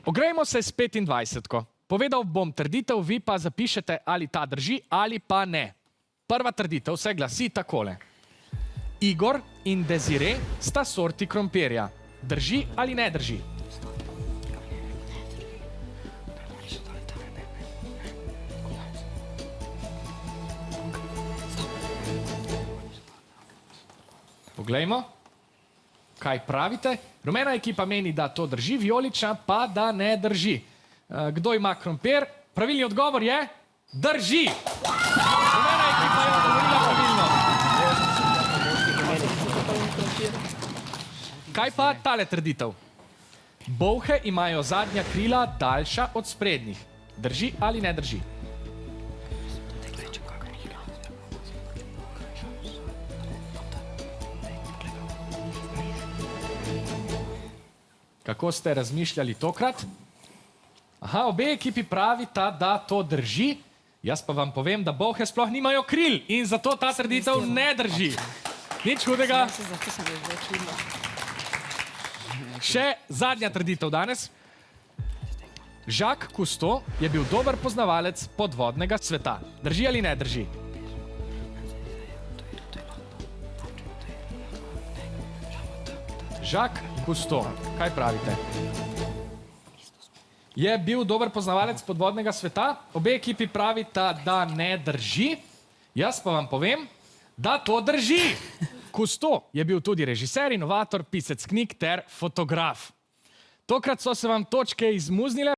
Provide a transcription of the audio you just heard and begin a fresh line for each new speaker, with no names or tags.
Ogrejmo se s 25-ko. Povedal bom trditev, vi pa zapišete, ali ta drži ali pa ne. Prva trditev se glasi takole. Igor in Desire sta sorti krompirja. Drži ali ne drži? Poglejmo, kaj pravite. Rumena ekipa meni, da to drži, vijolična pa, da ne drži. Kdo ima krompir? Pravilni odgovor je drži. Rumena ekipa je odgovorila pravilno. Kaj pa tale trditev? Bolhe imajo zadnja krila daljša od sprednjih. Drži ali ne drži? Kako ste razmišljali tokrat? Aha, obe ekipi pravita, da to drži. Jaz pa vam povem, da bolhe sploh nimajo kril in zato ta trditev ne drži. Nič hudega. Še zadnja trditev danes. Jacques Cousteau je bil dober poznavalec podvodnega sveta. Drži ali ne drži? Jacques Cousteau, kaj pravite? Je bil dober poznavalec podvodnega sveta? Obe ekipi pravita, da ne drži. Jaz pa vam povem, da to drži. Cousteau je bil tudi režiser, inovator, pisec knjig ter fotograf. Tokrat so se vam točke izmuznile.